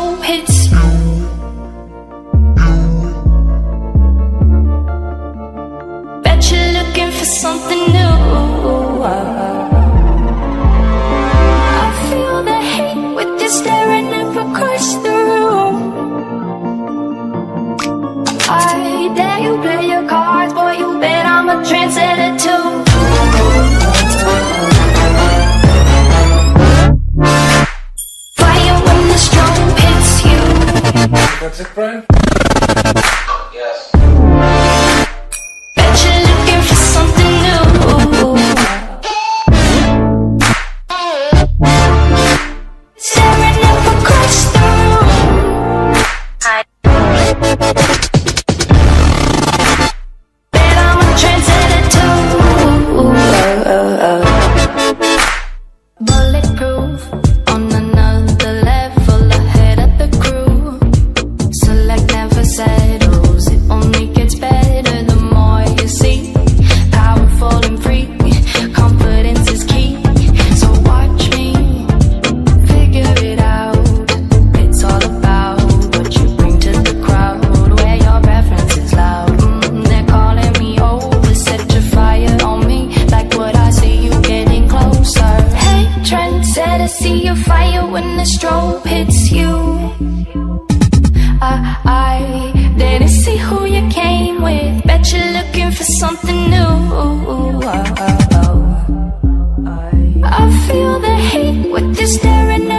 strobe hits you. Bet you're looking for something new. I feel the hate with you staring up across the room. I dare you play your cards, boy, you bet I'm a trendsetter too. Fire when the strobe hits you. That's it, Brian? Yes. Bet you're looking for something new. Staring up across the room. Bet I'm a trendsetter too. Bulletproof, on another level, ahead of the crew. Select never settles, it only gets better the more you see. Powerful and free, confidence is key. So watch me figure it out. It's all about what you bring to the crowd, where your preference is loud. They're calling me over, set your fire on me, like what I see you getting closer. Hey, trendsetter, see your fire when the strobe hits you. I didn't see who you came with. Bet you're looking for something new. I feel the hate with you staring at